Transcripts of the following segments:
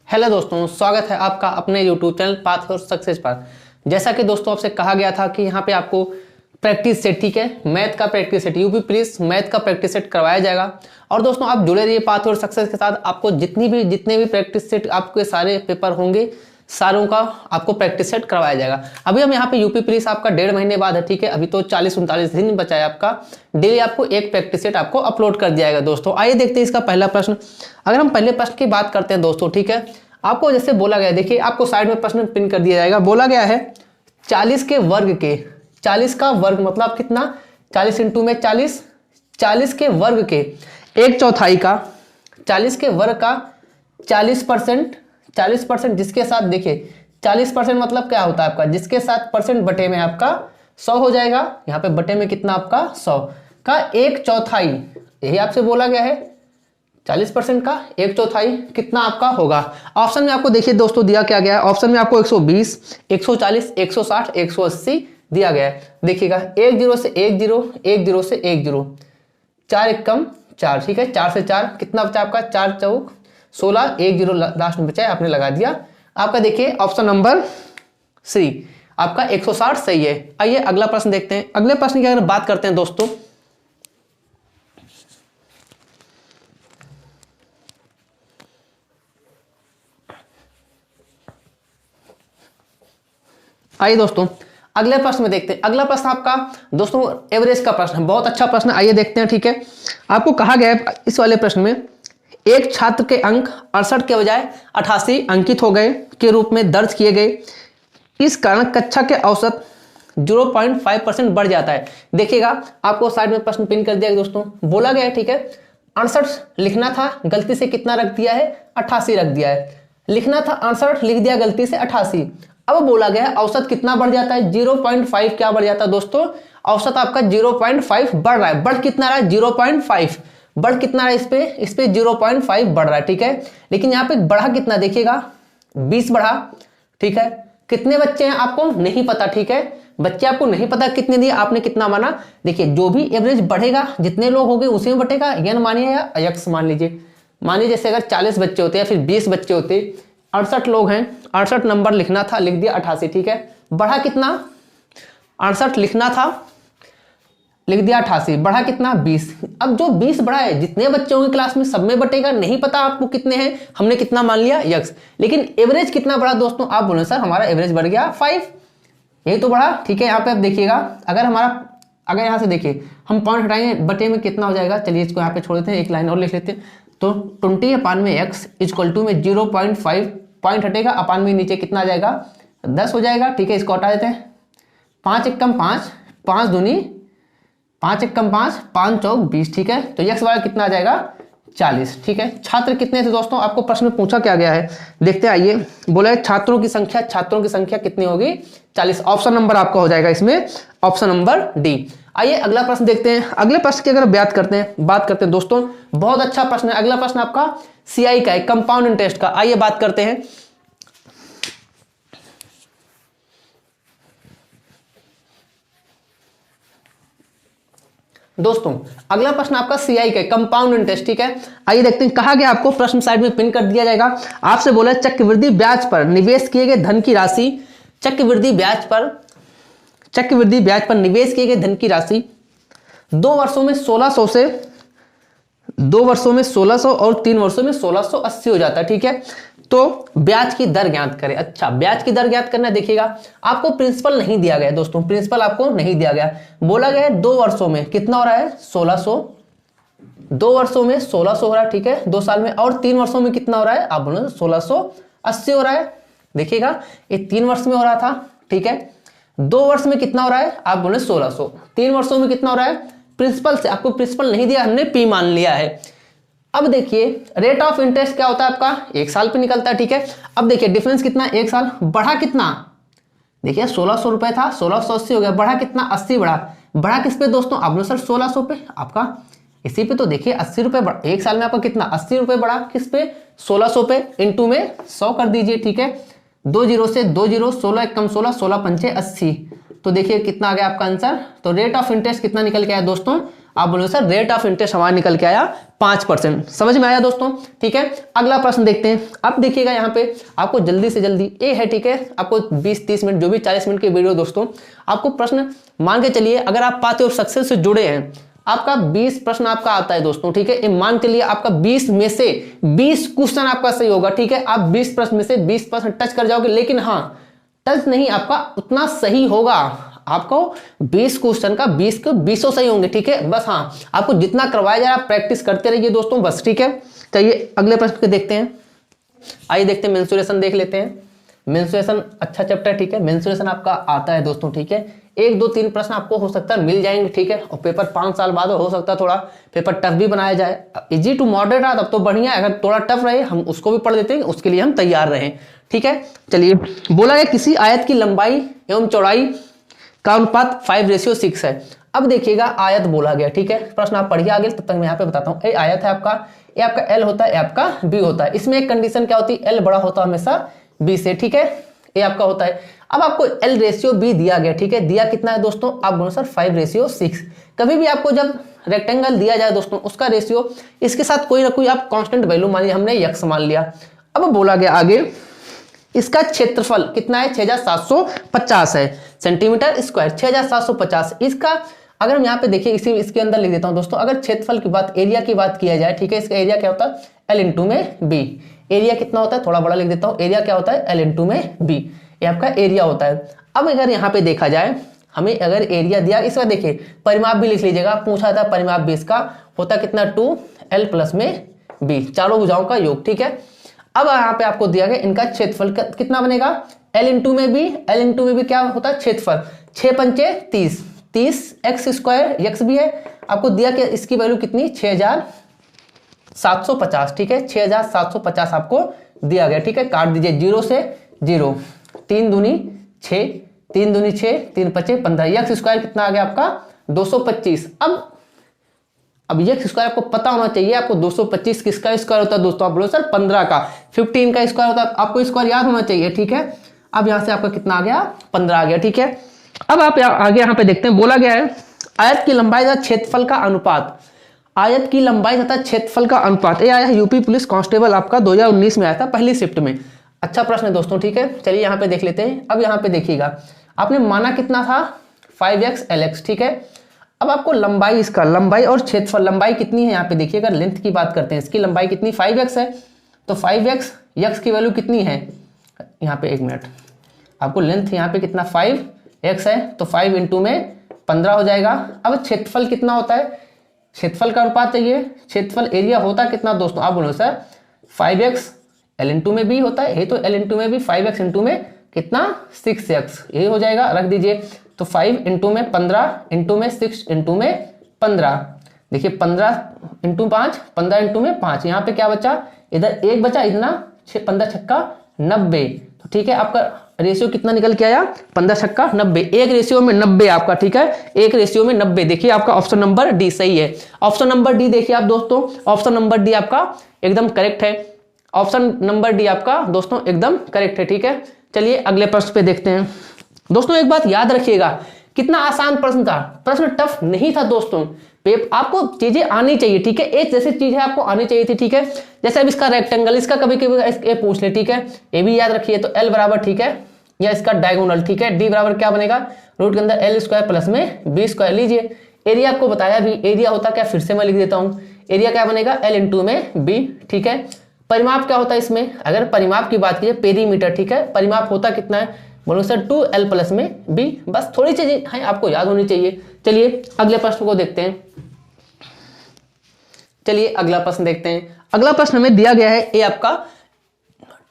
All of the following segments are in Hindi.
हेलो दोस्तों, स्वागत है आपका अपने यूट्यूब चैनल पाथ और सक्सेस पर। जैसा कि दोस्तों आपसे कहा गया था कि यहाँ पे आपको प्रैक्टिस सेट, ठीक है, मैथ का practice set, UP police math का प्रैक्टिस सेट करवाया जाएगा। और दोस्तों आप जुड़े रहिए पाथ और सक्सेस के साथ। आपको जितने भी प्रैक्टिस सेट आपके सारे पेपर होंगे, सारों का आपको प्रैक्टिस सेट करवाया जाएगा। अभी हम यहाँ पे यूपी पुलिस आपका 1.5 महीने बाद है, ठीक है। अभी तो 40-39 दिन बचा है आपका। डेली आपको एक प्रैक्टिस सेट आपको अपलोड कर दिया जाएगा। दोस्तों आइए देखते हैं इसका पहला प्रश्न। अगर हम पहले प्रश्न की बात करते हैं दोस्तों, ठीक है, आपको जैसे बोला गया, देखिए आपको साइड में प्रश्न पिन कर दिया जाएगा। बोला गया है 40 के वर्ग के, 40 का वर्ग मतलब कितना, 40 इंटू में 40, 40 के वर्ग के 1/4 का, 40 के वर्ग का 40%, 40% जिसके साथ देखिए 40% मतलब क्या होता है आपका, जिसके साथ परसेंट बटे में आपका 100 हो जाएगा। यहाँ पे बटे में कितना आपका 100 का 1/4, यही आपसे बोला गया है। 40% का 1/4 कितना आपका होगा। ऑप्शन में आपको देखिए दोस्तों दिया क्या गया है। ऑप्शन में आपको 120, 140, 160, 180 दिया गया है। देखिएगा 1 0 से 1 0, 1 0 से 1 0, 4 एकम 4, ठीक है। 4 से 4 कितना बचा आपका, 4 चौक 16, 1 0 लास्ट में बचा है, आपने लगा दिया। आपका देखिए ऑप्शन नंबर सी आपका 160 सही है। आइए अगला प्रश्न देखते हैं। अगले प्रश्न की अगर बात करते हैं दोस्तों, आइए दोस्तों अगले प्रश्न में देखते हैं। अगला प्रश्न आपका दोस्तों एवरेज का प्रश्न है, बहुत अच्छा प्रश्न। आइए देखते हैं, ठीक है। आपको कहा गया है इस वाले प्रश्न में, एक छात्र के अंक 68 के बजाय 88 अंकित हो गए के रूप में दर्ज किए गए। इस कारण कक्षा के औसत 0.5% बढ़ जाता है। देखिएगा आपको साइड में प्रश्न पिन कर दिया गया दोस्तों। बोला गया है, ठीक है, 68 लिखना था, गलती से कितना रख दिया है, 88 रख दिया है। लिखना था 68, लिख दिया गलती से 88। अब बोला गया है औसत कितना बढ़ जाता है, 0.5 क्या बढ़ जाता है दोस्तों, औसत आपका 0.5 बढ़ रहा है। बढ़ कितना रहा है, 0.5 बढ़ कितना रहा है, इस पे 0.5 बढ़ रहा है, ठीक है। लेकिन यहाँ पे बढ़ा कितना देखिएगा, 20 बढ़ा, ठीक है। कितने बच्चे हैं आपको नहीं पता, ठीक है, बच्चे आपको नहीं पता कितने दिए, आपने कितना माना। देखिए जो भी एवरेज बढ़ेगा, जितने लोग हो गए उसी में बटेगा, यन मानिए या अयक्स मान लीजिए। मानिए जैसे अगर 40 बच्चे होते या फिर 20 बच्चे होते, 68 लोग हैं, 68 नंबर लिखना था, लिख दिया 88, ठीक है। बढ़ा कितना, 68 लिखना था, लिख दिया 88, बढ़ा कितना 20। अब जो 20 बढ़ा है, जितने बच्चे होंगे क्लास में सब में बटेगा, नहीं पता आपको कितने हैं, हमने कितना मान लिया यक्स। लेकिन एवरेज कितना बढ़ा दोस्तों, आप बोले सर हमारा एवरेज बढ़ गया 5, यही तो बढ़ा, ठीक है। यहाँ पे आप देखिएगा, अगर यहाँ से देखिए हम पॉइंट हटाएंगे, बटे में कितना हो जाएगा, चलिए इसको यहाँ पे छोड़ देते हैं, एक लाइन और लिख लेते हैं। तो 20 में x इक्वल टू में 0.5 पॉइंट हटेगा, अपान में नीचे कितना आ जाएगा 10 हो जाएगा, ठीक है। इसको हटा देते हैं, 5 एकम 5, 5 दूनी 5 एकम 5, 5 चौक 20, ठीक है। तो x वाला कितना आ जाएगा 40, ठीक है। छात्र कितने थे दोस्तों, आपको प्रश्न में पूछा क्या गया है, देखते हैं। आइए बोला है छात्रों की संख्या कितनी होगी, 40। ऑप्शन नंबर आपका हो जाएगा इसमें ऑप्शन नंबर डी। आइए अगला प्रश्न देखते हैं। अगले प्रश्न की अगर बात करते हैं दोस्तों, बहुत अच्छा प्रश्न है। अगला प्रश्न आपका सीआई का है, कंपाउंड इंटरेस्ट का। आइए बात करते हैं। दोस्तों अगला प्रश्न आपका सीआई का कंपाउंड इंटरेस्ट, ठीक है। आइए देखते हैं, कहा गया आपको प्रश्न साइड में पिन कर दिया जाएगा। आपसे बोला चक्रवृद्धि ब्याज पर निवेश किए गए धन की राशि, चक्रवृद्धि ब्याज पर निवेश किए गए धन की राशि 2 वर्षों में 1600 से 2 वर्षों में 1600 और 3 वर्षों में 1680 हो जाता है, ठीक है। तो ब्याज की दर ज्ञात करें। अच्छा, ब्याज की दर ज्ञात करना, देखिएगा आपको प्रिंसिपल नहीं दिया गया दोस्तों, प्रिंसिपल आपको नहीं दिया गया। बोला गया है 2 वर्षों में कितना हो रहा है 1600, 2 वर्षों में 1600 हो रहा है, ठीक है, 2 साल में। और 3 वर्षों में कितना हो रहा है, आप बोलो 1680 हो रहा है। देखिएगा ये 3 वर्ष में हो रहा था, ठीक है। 2 वर्ष में कितना हो रहा है, आप बोले 1600। 3 वर्षों में कितना हो रहा है, प्रिंसिपल से आपको प्रिंसिपल नहीं दिया, हमने पी मान लिया है। अब देखिए रेट ऑफ इंटरेस्ट क्या होता है आपका, 1 साल पे निकलता है, ठीक है। अब देखिए डिफरेंस कितना, 1 साल। बढ़ा कितना, देखिए 1600 रुपए था, 1680 हो गया। बढ़ा कितना, 80 बढ़ा किस पे दोस्तों, आप बोले सर 1600 पे, आपका इसी पे। तो देखिए 80 रुपए, 1 साल में आपका कितना 80 रुपए बढ़ा, किस पे 1600 पे, इंटू में 100 कर दीजिए, ठीक है। 2 0 से 2 0, 16 एकम 16, 16 पंचे 80, तो देखिए कितना आ गया आपका आंसर। तो रेट ऑफ इंटरेस्ट कितना निकल के आया दोस्तों, आप बोलो सर रेट ऑफ इंटरेस्ट हमारा निकल के आया 5%। समझ में आया दोस्तों, ठीक है। अगला प्रश्न देखते हैं। अब देखिएगा यहाँ पे आपको जल्दी से जल्दी ये है, ठीक है, आपको 20-30 मिनट जो भी 40 मिनट की वीडियो दोस्तों, आपको प्रश्न मान के चलिए अगर आप पाते और सक्सेस से जुड़े हैं, आपका 20 प्रश्न आपका आता है दोस्तों, ठीक है। मान के लिए आपका 20 में से 20 क्वेश्चन आपका सही होगा, ठीक है। आप 20 प्रश्न में से 20 प्रश्न टच कर जाओगे, लेकिन हाँ टच नहीं, आपका उतना सही होगा, आपको 20 क्वेश्चन का 20 के 20 सही होंगे, ठीक है। बस हाँ आपको जितना करवाया जाए आप प्रैक्टिस करते रहिए दोस्तों, बस, ठीक है। चलिए अगले प्रश्न को देखते हैं। आइए देखते हैं, मेंसुरेशन देख लेते हैं। मेंसुरेशन अच्छा चैप्टर है, ठीक है। मेंसुरेशन आपका आता है दोस्तों, ठीक है। 1, 2, 3 प्रश्न आपको हो सकता है मिल जाएंगे, ठीक है। और पेपर 5 साल बाद हो सकता है थोड़ा पेपर टफ भी बनाया जाए। इजी टू मॉडरेट रहा तब तो बढ़िया है, अगर थोड़ा टफ रहे हम उसको भी पढ़ लेते हैं, उसके लिए हम तैयार रहें, ठीक है। चलिए बोला गया किसी आयत की लंबाई एवं चौड़ाई का अनुपात 5:6 है। अब देखिएगा आयत बोला गया, ठीक है। प्रश्न आप पढ़िए आगे, तब तक मैं यहाँ पे बताता हूँ। ये आयत है आपका, ये आपका एल होता है, ये आपका बी होता है। इसमें एक कंडीशन क्या होती है, एल बड़ा होता है हमेशा बी से, ठीक है। ये आपका होता है। अब आपको एल रेशियो बी दिया गया, ठीक है। दिया कितना है दोस्तों, आप बोलो सर 5:6। कभी भी आपको जब रेक्टेंगल दिया जाए दोस्तों, उसका रेशियो इसके साथ कोई ना कोई आप कांस्टेंट वैल्यू मान लिया, हमने यक्स मान लिया। अब बोला गया आगे इसका क्षेत्रफल कितना है, 6750 है सेंटीमीटर स्क्वायर, 6750। इसका अगर हम यहाँ पे देखिए इसके अंदर लिख देता हूँ दोस्तों, अगर क्षेत्रफल की बात, एरिया की बात किया जाए, ठीक है। इसका एरिया क्या होता है, एल इंटू में बी। एरिया कितना होता है, थोड़ा बड़ा लिख देता हूँ, एरिया क्या होता है, एल इंटू में बी, ये आपका एरिया होता है। अब अगर यहाँ पे देखा जाए, हमें अगर एरिया दिया, इसका देखिए परिमाप भी लिख लीजिएगा, पूछा था परिमाप भी इसका होता कितना, 2l प्लस में बी, चारों भुजाओं का योग, ठीक है। अब यहाँ पे आपको दिया गया इनका क्षेत्रफल कितना बनेगा, एल इंटू में बी। एल इंटू में बी क्या होता है, क्षेत्रफल, 6 पंचे 30, 30 एक्स स्क्वायर, एक्स भी है आपको दिया कि इसकी वैल्यू कितनी, 6750, ठीक है। 6750 आपको दिया गया, ठीक है। काट दीजिए 0 से 0, 3 दूनी 6, 3 दूनी 6, 3 पचे 15, एक्स स्क्वायर कितना आ गया आपका 225। अब ये स्क्वायर आपको पता होना चाहिए, आपको 225 किसका स्क्वायर होता है दोस्तों, आप बोलो सर 15 का, 15 का स्क्वायर होता है, आपको स्क्वायर याद होना चाहिए, ठीक है। अब यहां से आपका कितना आ गया, 15 आ गया, ठीक है। अब आप आगे यहाँ पे देखते हैं, बोला गया है आयत की लंबाई तथा क्षेत्रफल का अनुपात, आयत की लंबाई तथा क्षेत्रफल का अनुपात। ये आया है यूपी पुलिस कांस्टेबल आपका 2019 में आया था, पहली शिफ्ट में। अच्छा प्रश्न है दोस्तों, ठीक है। चलिए यहाँ पे देख लेते हैं। अब यहाँ पे देखिएगा आपने माना कितना था, 5x lx, ठीक है। अब आपको लंबाई, इसका लंबाई और क्षेत्रफल, लंबाई कितनी है यहाँ पे देखिए, अगर लेंथ की बात करते हैं, इसकी लंबाई कितनी 5x है, तो 5x x की वैल्यू कितनी है, यहाँ पे 1 मिनट, आपको लेंथ यहाँ पे कितना 5x है, तो 5 इंटू में 15 हो जाएगा। अब क्षेत्रफल कितना होता है, क्षेत्रफल का अनुपात चाहिए, क्षेत्रफल एरिया होता है कितना दोस्तों, आप बोलो सर 5x l इंटू में b होता है, ये तो l इंटू में b, 5x इंटू में कितना 6x, ये हो जाएगा, रख दीजिए। तो 5 इंटू में 15 इंटू में 6 इंटू में 15, देखिए 15 इंटू 5, 15 इंटू में 5, यहाँ पे क्या बचा, इधर 1 बचा, इतना 15 छक्का 90, तो ठीक है। आपका रेशियो कितना निकल के आया, 15 छक्का 90, एक रेशियो में 90 आपका, ठीक है, एक रेशियो में 90। देखिए आपका ऑप्शन नंबर डी सही है। ऑप्शन नंबर डी देखिए आप दोस्तों, ऑप्शन नंबर डी आपका एकदम करेक्ट है, ऑप्शन नंबर डी आपका दोस्तों एकदम करेक्ट है, ठीक है। चलिए अगले प्रश्न पे देखते हैं दोस्तों। एक बात याद रखिएगा, कितना आसान प्रश्न था, प्रश्न टफ नहीं था दोस्तों। आपको चीजें आनी चाहिए, ठीक है, एक जैसी चीज है आपको आनी चाहिए थी, ठीक है। जैसे अब इसका रेक्टेंगल, इसका कभी कभी पूछ ले, ठीक है, ये भी याद रखिए। तो एल बराबर, ठीक है, या इसका डायगोनल, ठीक है, डी बराबर क्या बनेगा, रूट के अंदर एल स्क्वायर प्लस में बी स्क्वायर। लीजिए एरिया आपको बताया भी, एरिया होता क्या, फिर से मैं लिख देता हूँ, एरिया क्या बनेगा एल इंटू में बी, ठीक है। परिमाप क्या होता है इसमें, अगर परिमाप की बात कीजिए पेरीमीटर, ठीक है, परिमाप होता कितना है, बोलो सर 2l प्लस में b। बस थोड़ी चीजें हैं आपको याद होनी चाहिए। चलिए अगले प्रश्न को देखते हैं। चलिए अगला प्रश्न देखते हैं। अगला प्रश्न हमें दिया गया है, ये आपका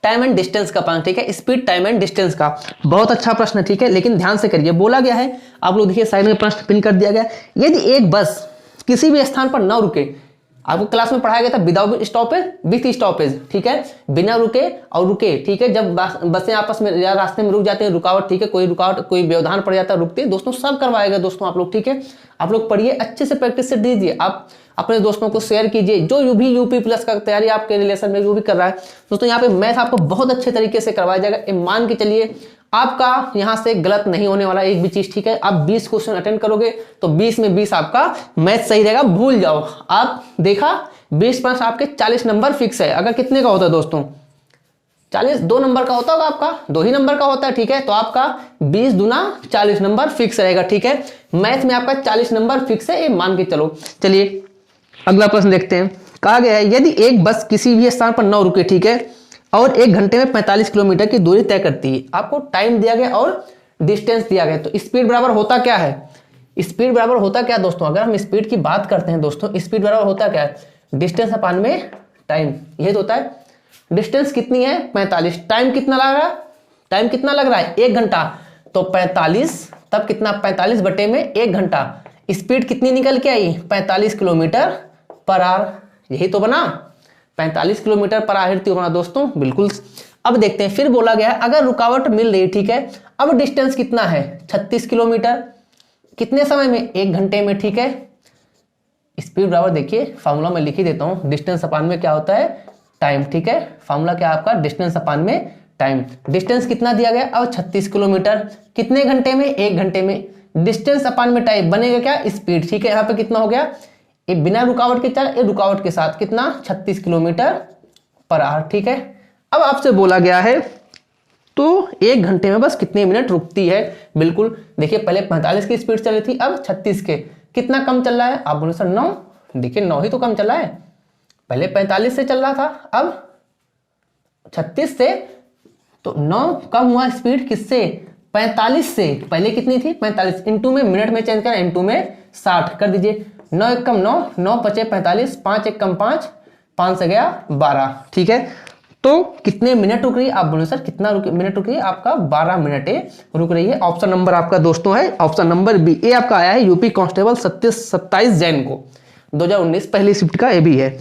टाइम एंड डिस्टेंस का प्रश्न, ठीक है, स्पीड टाइम एंड डिस्टेंस का। बहुत अच्छा प्रश्न है, ठीक है, लेकिन ध्यान से करिए। बोला गया है, आप लोग देखिए साइड में प्रश्न पिन कर दिया गया, यदि एक बस किसी भी स्थान पर न रुके, आपको क्लास में पढ़ाया गया था विदाउट स्टॉपेज विथ स्टॉपेज, ठीक है, बिना रुके और रुके, ठीक है, जब बसें आपस में या रास्ते में रुक जाते हैं, रुकावट, ठीक है, कोई रुकावट कोई व्यवधान पड़ जाता है, रुकते हैं दोस्तों, सब करवाएगा दोस्तों आप लोग, ठीक है। आप लोग पढ़िए अच्छे से, प्रैक्टिस से दीजिए, आप अपने दोस्तों को शेयर कीजिए, जो भी यूपी प्लस का तैयारी आपके रिलेशन में जो भी कर रहा है दोस्तों, यहाँ पे मैथ आपको बहुत अच्छे तरीके से करवाया जाएगा। मान के चलिए आपका यहां से गलत नहीं होने वाला एक भी चीज, ठीक है। आप 20 क्वेश्चन अटेंड करोगे तो 20 में 20 आपका मैथ सही रहेगा, भूल जाओ। आप देखा 20 प्लस आपके 40 नंबर फिक्स है। अगर कितने का होता है दोस्तों, 40 2 नंबर का होता होगा, आपका 2 ही नंबर का होता है, ठीक है। तो आपका 20 दूना 40 नंबर फिक्स रहेगा, ठीक है। मैथ में आपका 40 नंबर फिक्स है, ये मान के चलो। चलिए अगला प्रश्न देखते हैं। कहा गया है यदि एक बस किसी भी स्थान पर न रुके, ठीक है, और 1 घंटे में 45 किलोमीटर की दूरी तय करती है, आपको टाइम दिया गया और डिस्टेंस दिया गया, तो स्पीड बराबर होता क्या है? स्पीड बराबर होता क्या दोस्तों? अगर हम स्पीड की बात करते हैं दोस्तों, स्पीड बराबर होता क्या है? डिस्टेंस अपान में टाइम, यही तो होता है। डिस्टेंस कितनी है? 45। टाइम कितना लग रहा है? टाइम कितना लग रहा है? 1 घंटा। तो 45 तब कितना? 45 बटे में 1 घंटा। स्पीड कितनी निकल के आई? 45 किलोमीटर पर आवर, यही तो बना। 45 किलोमीटर पर आवर तो बना दोस्तों, बिल्कुल। अब देखते हैं, फिर बोला गया अगर रुकावट मिल रही, ठीक है। अब डिस्टेंस कितना है? 36 किलोमीटर। कितने समय में? 1 घंटे में, ठीक है। स्पीड बराबर देखिए फॉर्मूला में लिख ही देता हूं, डिस्टेंस अपान में क्या होता है? टाइम, ठीक है। फॉर्मूला क्या आपका? डिस्टेंस अपान में टाइम। डिस्टेंस कितना दिया गया? अब 36 किलोमीटर। कितने घंटे में? 1 घंटे में। डिस्टेंस अपान में टाइम बनेगा क्या? स्पीड, ठीक है। यहाँ पे कितना हो गया? ये बिना रुकावट के चल, ये रुकावट के साथ कितना? 36 किलोमीटर पर आवर, ठीक है। अब आपसे बोला गया है तो 1 घंटे में बस कितने मिनट रुकती है? बिल्कुल देखिए, पहले 45 की स्पीड चल रही थी, अब 36 के। कितना कम चल रहा है? आप बोले सर 9। देखिए 9 ही तो कम चल रहा है, पहले 45 से चल रहा था, अब 36 से। तो 9 कम हुआ स्पीड किससे? 45 से। पहले कितनी थी? 45। इंटू में मिनट में चेंज कर, इंटू में 60 कर दीजिए। 9 एक कम 9, 9 पचे 45, 5 एक कम 5, 5 से गया 12, ठीक है। तो कितने मिनट रुक रही है? आप बोले सर कितना मिनट रुक रही है? आपका 12 मिनट रुक रही है। ऑप्शन नंबर आपका दोस्तों है ऑप्शन नंबर बी। ये आपका आया है यूपी कांस्टेबल 27 जैन को 2019 पहली शिफ्ट का, ये भी है,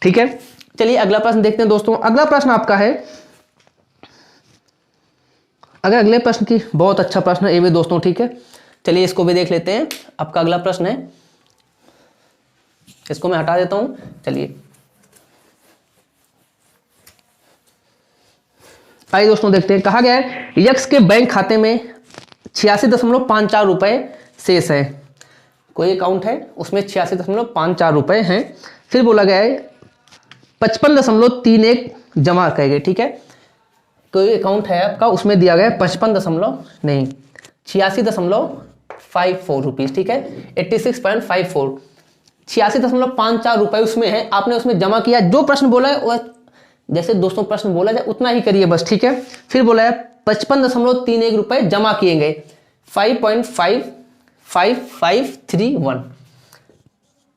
ठीक है। चलिए अगला प्रश्न देखते हैं दोस्तों। अगला प्रश्न आपका है, अगर अगले प्रश्न की बहुत अच्छा प्रश्न है ये भी दोस्तों, ठीक है। चलिए इसको भी देख लेते हैं। आपका अगला प्रश्न है, इसको मैं हटा देता हूं। चलिए आइए दोस्तों देखते हैं। कहा गया है यक्स के बैंक खाते में 86.54 रुपए शेष है। कोई अकाउंट है उसमें 86.54 रुपए हैं। फिर बोला गया है 55.31 जमा करेंगे, ठीक है। कोई अकाउंट है आपका उसमें दिया गया है 86.54 रुपीज, ठीक है। 86.54, 86.54 रुपए उसमें है। आपने उसमें जमा किया, जो प्रश्न बोला है वह जैसे दोस्तों प्रश्न बोला जाए उतना ही करिए बस, ठीक है। फिर बोला है 55.31 रुपए जमा किए गए, 5.5531,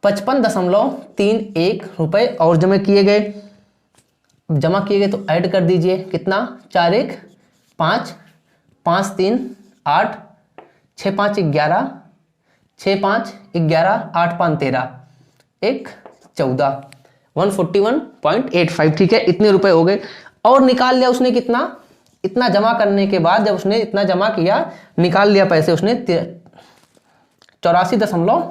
55.31 रुपए और जमा किए गए। तो ऐड कर दीजिए कितना? 4 1 5, 5 3 8, 6 5 11, 6 5 11, 8 5 13, 1 14, 141.85, ठीक है। इतने रुपए हो गए और निकाल लिया उसने कितना? इतना जमा करने के बाद जब उसने इतना जमा किया, निकाल लिया पैसे उसने 84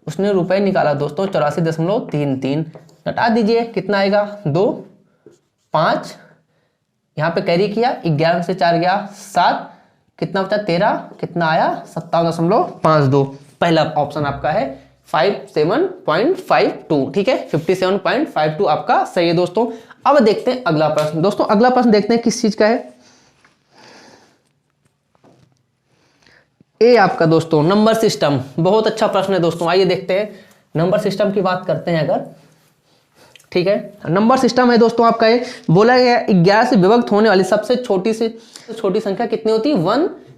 उसने रुपए निकाला दोस्तों 84.33। घटा दीजिए कितना आएगा? 2 5, यहाँ पे कैरी किया, 11 से 4 गया 7, कितना बचा? 13, कितना आया? 57.52। पहला ऑप्शन आपका है 57.52, ठीक है। 57.52 आपका सही है दोस्तों। अब देखते हैं अगला प्रश्न। दोस्तों अगला प्रश्न देखते हैं किस चीज का है। ए आपका दोस्तों नंबर सिस्टम, बहुत अच्छा प्रश्न है दोस्तों। आइए देखते हैं, नंबर सिस्टम की बात करते हैं अगर, ठीक है। नंबर सिस्टम है दोस्तों आपका ये। बोला गया 11 से विभक्त होने वाली सबसे छोटी संख्या कितनी होती है?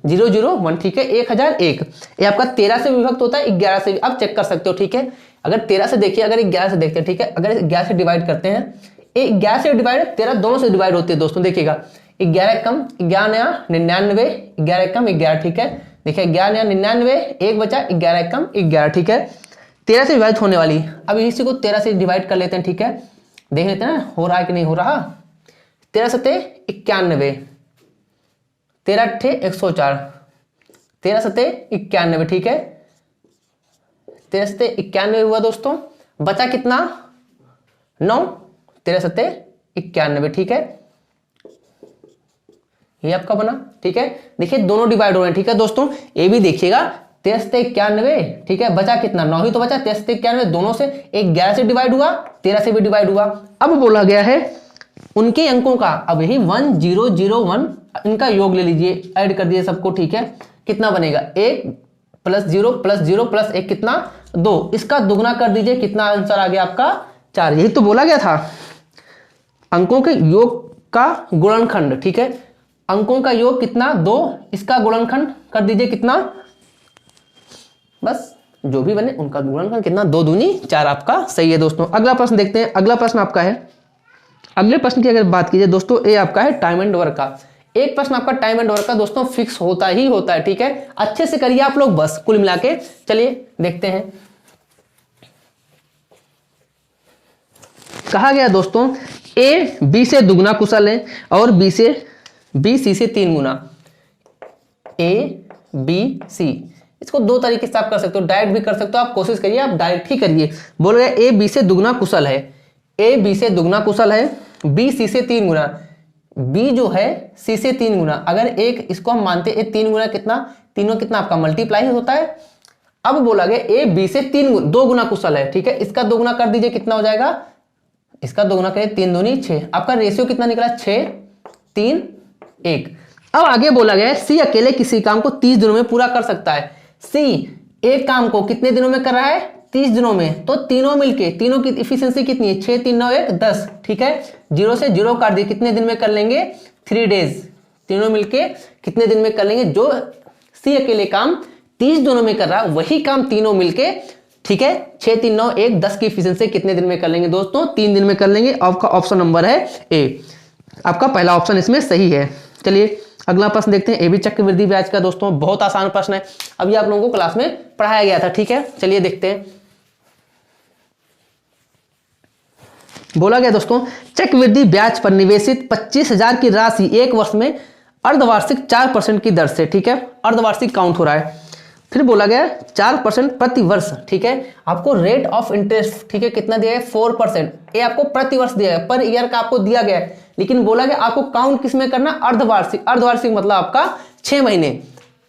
1001, ठीक है। 1001। ये आपका 13 से विभक्त होता है, 11 से। अब चेक कर सकते हो, ठीक है। अगर 13 से देखिए, अगर 11 से देखते हैं, ठीक है। अगर 11 से डिवाइड करते हैं, 11 से डिवाइड 13 दोनों से डिवाइड होती है दोस्तों। देखिएगा 11 कम 11 नया 99, 11 कम 11, ठीक है। देखिए 11 नया 99, 1 बचा, 11 कम 11, ठीक है। 13 से विभाजित होने वाली। अब इसी को 13 से डिवाइड कर लेते हैं, ठीक है। देख लेते हैं हो रहा है कि नहीं हो रहा। 13 सते 91, 13 अट्ठे 104, 13 सते 91, ठीक है। 13 सते 91 हुआ दोस्तों। बचा कितना? 9, 13 सते 91, ठीक है। ये आपका बना, ठीक है। देखिए दोनों डिवाइड हो रहे हैं, ठीक है दोस्तों। ये भी देखिएगा 93 ठीक है, बचा कितना 9 ही तो बचा, 93 दोनों से, एक 11 से डिवाइड हुआ, 13 से भी डिवाइड हुआ। अब बोला गया है उनके अंकों का, अब यही 1001 इनका योग ले लीजिए, ऐड कर दिए सबको, ठीक है। कितना बनेगा 1 + 0 + 0 + 1 कितना 2, इसका दुगना कर दीजिए, कितना आंसर आ गया आपका 4। यही तो बोला गया था अंकों के योग का गुणनखंड, ठीक है। अंकों का योग कितना 2, इसका गुणनखंड कर दीजिए कितना, बस जो भी बने उनका गुणनखंड कितना 2 दूनी 4 आपका सही है दोस्तों। अगला प्रश्न देखते हैं। अगला प्रश्न आपका है, अगले प्रश्न की अगर बात कीजिए दोस्तों, ये आपका है टाइम एंड वर्क का। एक प्रश्न आपका टाइम एंड वर्क का दोस्तों फिक्स होता ही होता है, ठीक है। अच्छे से करिए आप लोग बस कुल मिला के। चलिए देखते हैं। कहा गया दोस्तों ए बी से दुगना कुशल है और बी सी से 3 गुना। ए बी सी, इसको दो तरीके से आप कर सकते हो, डायरेक्ट भी कर सकते हो, आप कोशिश करिए आप डायरेक्ट ही करिए। बोल रहे ए बी से दुगना कुशल है, ए बी से दुगना कुशल है, बी सी से 3 गुना, बी जो है सी से 3 गुना। अगर एक इसको हम मानते हैं 3 गुना कितना, तीनों कितना आपका मल्टीप्लाई होता है। अब बोला गया ए बी से 2 गुना कुशल है, ठीक है। इसका 2 गुना कर दीजिए, कितना हो जाएगा, इसका 2 गुना करिए, 3 दूनी 6, आपका रेशियो कितना निकला 6 3 1। अब आगे बोला गया है सी अकेले किसी काम को 30 दिनों में पूरा कर सकता है। सी एक काम को कितने दिनों में कर रहा है 30 दिनों में, तो तीनों मिलके, तीनों की इफिशिएंसी कितनी है 6 3 9 1 10, ठीक है। 0 से 0 काट दिए, कितने दिन में कर लेंगे 3 डेज, तीनों मिलके कितने दिन में कर लेंगे। जो सी अकेले काम 30 दिनों में कर रहा है वही काम तीनों मिलके, ठीक है, 6 3 9 1 10 की इफिशिएंसी कितने दिन में कर लेंगे दोस्तों 3 दिन में कर लेंगे। आपका ऑप्शन नंबर है ए, आपका पहला ऑप्शन इसमें सही है। चलिए अगला प्रश्न देखते हैं। ए बी चक्रवृद्धि ब्याज का दोस्तों बहुत आसान प्रश्न है, अभी आप लोगों को क्लास में पढ़ाया गया था, ठीक है। चलिए देखते हैं। बोला गया दोस्तों चक्रवृद्धि ब्याज पर निवेशित 25,000 की राशि एक वर्ष में अर्धवार्षिक 4% की दर से, ठीक है, अर्धवार्षिक काउंट हो रहा है। फिर बोला गया 4% प्रति वर्ष, ठीक है। आपको रेट ऑफ इंटरेस्ट, ठीक है, कितना दिया है 4%, ये आपको प्रति वर्ष दिया है, पर ईयर का आपको दिया गया है, लेकिन बोला गया आपको काउंट किस में करना, अर्धवार्षिक। अर्धवार्षिक मतलब आपका 6 महीने।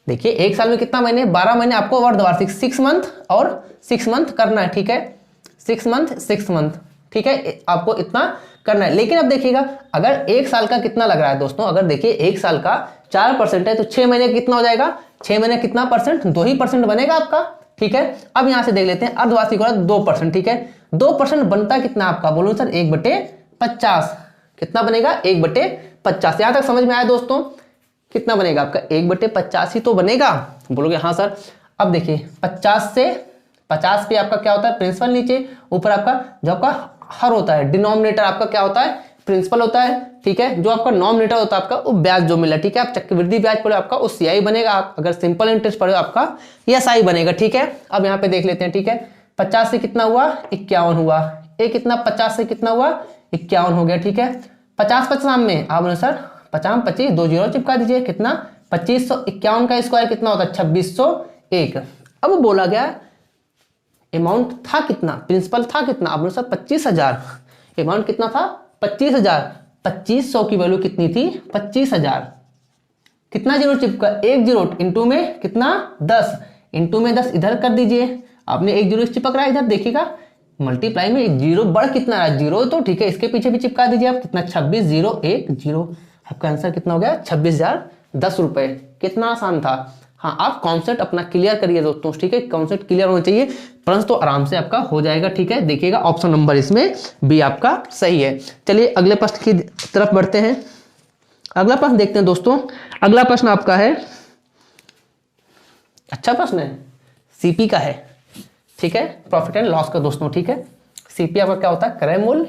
देखिए एक साल में कितना महीने 12 महीने, आपको अर्धवार्षिक 6 मंथ और 6 मंथ करना है, ठीक है, 6 मंथ, ठीक है, आपको इतना करना है। लेकिन अब देखिएगा अगर एक साल का कितना लग रहा है दोस्तों, अगर देखिए एक साल का 4% है तो 6 महीने कितना हो जाएगा, 6 महीने कितना परसेंट, 2% बनेगा आपका, ठीक है। अब यहां से देख लेते हैं अर्धवार्षिक हो रहा है 2%, ठीक है। 2% बनता कितना आपका, बोलो सर 1/50, कितना बनेगा 1/50। यहां तक समझ में आया दोस्तों, कितना बनेगा आपका 1/50 ही तो बनेगा, बोलोगे हाँ सर। अब देखिए 50 पे आपका क्या होता है प्रिंसिपल, नीचे ऊपर आपका जो आपका हर होता है, डिनोमिनेटर आपका क्या होता है प्रिंसिपल होता है, ठीक है। जो आपका नॉमिनेटर होता है आपका वो ब्याज जो मिला, ठीक है। आप चक्रवृद्धि ब्याज पढ़े आपका वो सीआई बनेगा, आप अगर सिंपल इंटरेस्ट पढ़े आपका एसआई बनेगा, ठीक है। अब यहाँ पे देख लेते हैं, ठीक है। 50 से कितना हुआ 51 हुआ, ये कितना 50 से कितना हुआ 51 हो गया, ठीक है। 50 में आप बोले सर 50 25 2 0 चिपका दीजिए, कितना 2551 का स्क्वायर कितना होता है 2601। अब बोला गया अमाउंट था कितना, प्रिंसिपल था कितना, आप बोले सर 25,000, अमाउंट कितना था 25,000, 2500 की वैल्यू कितनी थी 25,000, कितना जीरो चिपका 1 जीरो इंटू में कितना 10, इंटू में 10 इधर कर दीजिए, आपने 1 जीरो चिपक रहा है इधर, देखिएगा मल्टीप्लाई में 1 जीरो बढ़ कितना रहा जीरो, तो ठीक है इसके पीछे भी चिपका दीजिए आप, कितना 26,010, आपका आंसर कितना हो गया 26,010 रुपए। कितना आसान था। हाँ आप कॉन्सेप्ट अपना क्लियर करिए दोस्तों, ठीक है, कॉन्सेप्ट क्लियर होना चाहिए, प्रश्न तो आराम से आपका हो जाएगा, ठीक है। देखिएगा ऑप्शन नंबर इसमें बी आपका सही है। चलिए अगले प्रश्न की तरफ बढ़ते हैं। अगला प्रश्न देखते हैं दोस्तों। अगला प्रश्न आपका है, अच्छा प्रश्न है, सीपी का है, ठीक है, प्रॉफिट एंड लॉस का दोस्तों, ठीक है। सीपी आपका क्या होता है क्रय मूल्य,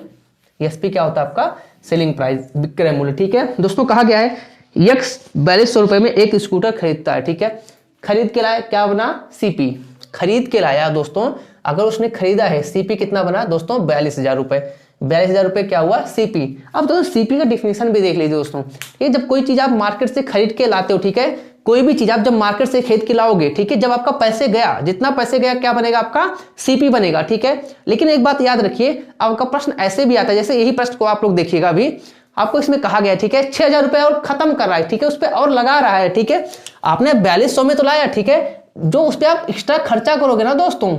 एसपी क्या होता है आपका सेलिंग प्राइस, विक्रय मूल्य, ठीक है दोस्तों। कहा गया है यक्स 4200 रुपए में एक स्कूटर खरीदता है, ठीक है। खरीद के लाया क्या बना सीपी, खरीद के लाया दोस्तों, अगर उसने खरीदा है सीपी कितना बना दोस्तों 42,000 रुपए, 42,000 रुपए क्या हुआ सीपी। अब दोस्तों सीपी का डिफिनेशन भी देख लीजिए दोस्तों, ये जब कोई चीज आप मार्केट से खरीद के लाते हो, ठीक है, कोई भी चीज आप जब मार्केट से खरीद के लाओगे, ठीक है, जब आपका पैसे गया, जितना पैसे गया क्या बनेगा आपका सीपी बनेगा, ठीक है। लेकिन एक बात याद रखिए, आपका प्रश्न ऐसे भी आता है, जैसे यही प्रश्न को आप लोग देखिएगा अभी, आपको इसमें कहा गया है, ठीक है, 6,000 रुपए और खत्म कर रहा है, ठीक है, उस पर और लगा रहा है, ठीक है। आपने 4200 में तो लाया, ठीक है, जो उस पर आप एक्स्ट्रा खर्चा करोगे ना दोस्तों,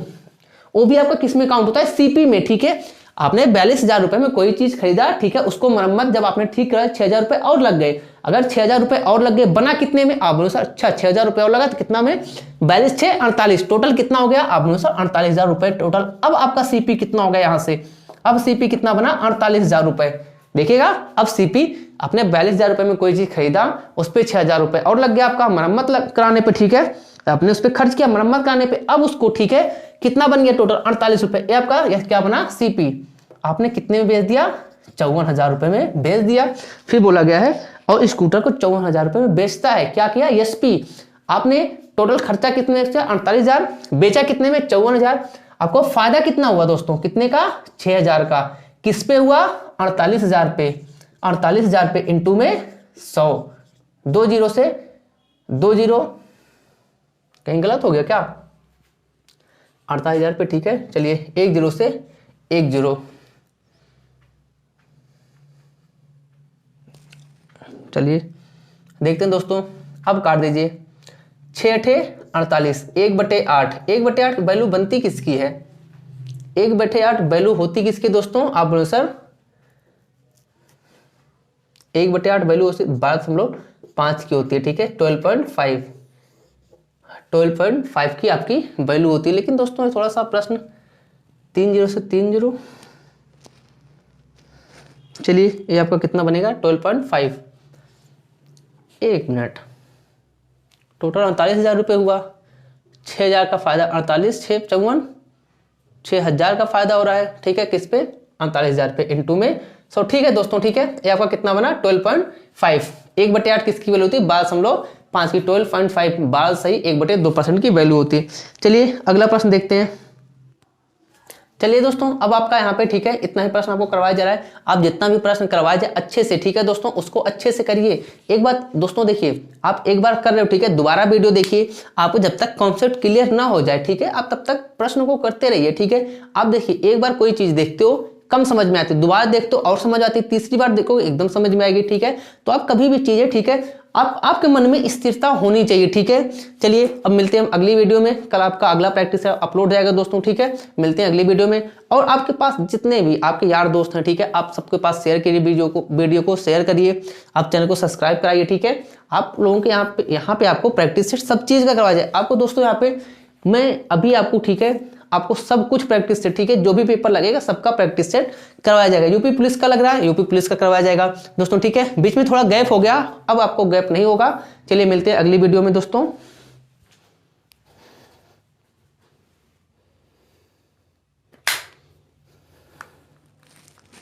वो भी आपका किस में काउंट होता है, सीपी में, ठीक है। आपने 42,000 रुपए में कोई चीज खरीदा, ठीक है, उसको मरम्मत जब आपने ठीक करा 6,000 रुपए और लग गए। अगर 6,000 रुपए और लग गए, बना कितने में, आप बोलो सर अच्छा 6,000 रुपए और लगा तो कितना में, 42 6 48, टोटल कितना हो गया, आप बोलो सर 48,000 रुपए टोटल। अब आपका सीपी कितना हो गया यहाँ से, अब सीपी कितना बना, 48,000 रुपए। देखिएगा अब सीपी आपने 42,000 रुपए में कोई चीज खरीदा, उस पर 6,000 रुपए और लग गया आपका मरम्मत कराने पे, ठीक है, आपने उस पर खर्च किया मरम्मत कराने पे। अब उसको, ठीक है, कितना बन गया टोटल 48 रुपए, ये आपका यह क्या बना, सीपी। आपने कितने में बेच दिया, 54,000 रुपए में बेच दिया। फिर बोला गया है और स्कूटर को 54,000 रुपए में बेचता है, क्या किया, एसपी। आपने टोटल खर्चा कितने से, 48,000, बेचा कितने में, 54,000। आपको फायदा कितना हुआ दोस्तों, कितने का, 6,000 का। किस पे हुआ, 48,000 पे। 48,000 पे इंटू में 100, 2 जीरो से 2 जीरो, कहीं गलत हो गया क्या, 48,000 पे, ठीक है, चलिए 1 जीरो से 1 जीरो, चलिए देखते हैं दोस्तों। अब काट दीजिए, 6 8 48, 1/8, 1/8 वैल्यू बनती किसकी है, 1/8 वैल्यू होती किसकी दोस्तों, आप बोलो सर 1/8 वैल्यू 12.5 की होती है, ठीक है, 12.5 की आपकी वैल्यू होती है। लेकिन दोस्तों थोड़ा सा प्रश्न 3 जीरो से 3 जीरो, चलिए ये आपका कितना बनेगा, 12.5, 1 मिनट, टोटल 48,000 रुपये हुआ, 6,000 का फायदा, 48 6 54, 6,000 का फायदा हो रहा है, ठीक है, किस पे, 48,000 पे इंटू में 100, ठीक है दोस्तों, ठीक है, ये आपका कितना बना, 12.5। 1/8 किसकी वैल्यू होती है, 12.5 की, 12.5 12 सही 1/2% की वैल्यू होती है। चलिए अगला प्रश्न देखते हैं। चलिए दोस्तों अब आपका यहाँ पे, ठीक है, इतना ही प्रश्न आपको करवाया जा रहा है। आप जितना भी प्रश्न करवाया जाए अच्छे से, ठीक है दोस्तों, उसको अच्छे से करिए। एक बात दोस्तों देखिए, आप एक बार कर रहे हो, ठीक है, दोबारा वीडियो देखिए। आपको जब तक कॉन्सेप्ट क्लियर ना हो जाए, ठीक है, आप तब तक प्रश्न को करते रहिए, ठीक है। आप देखिए एक बार कोई चीज देखते हो, कम समझ में आती है, दोबारा देखते हो और समझ आती है, तीसरी बार देखो एकदम समझ में आएगी, ठीक है। तो आप कभी भी चीजें, ठीक है, आपके मन में स्थिरता होनी चाहिए, ठीक है। चलिए अब मिलते हैं हम अगली वीडियो में, कल आपका अगला प्रैक्टिस अपलोड हो जाएगा दोस्तों, ठीक है। मिलते हैं अगली वीडियो में। और आपके पास जितने भी आपके यार दोस्त हैं, ठीक है, आप सबके पास शेयर करिए, वीडियो को शेयर करिए, आप चैनल को सब्सक्राइब कराइए, ठीक है। आप लोगों के यहाँ पे आपको प्रैक्टिस सेट सब चीज का करवाया जाए आपको दोस्तों। यहाँ पे मैं अभी आपको, ठीक है, आपको सब कुछ प्रैक्टिस सेट, ठीक है, जो भी पेपर लगेगा सबका प्रैक्टिस सेट करवाया जाएगा। यूपी पुलिस का लग रहा है, यूपी पुलिस का करवाया जाएगा दोस्तों, ठीक है। बीच में थोड़ा गैप हो गया, अब आपको गैप नहीं होगा। चलिए मिलते हैं अगली वीडियो में दोस्तों।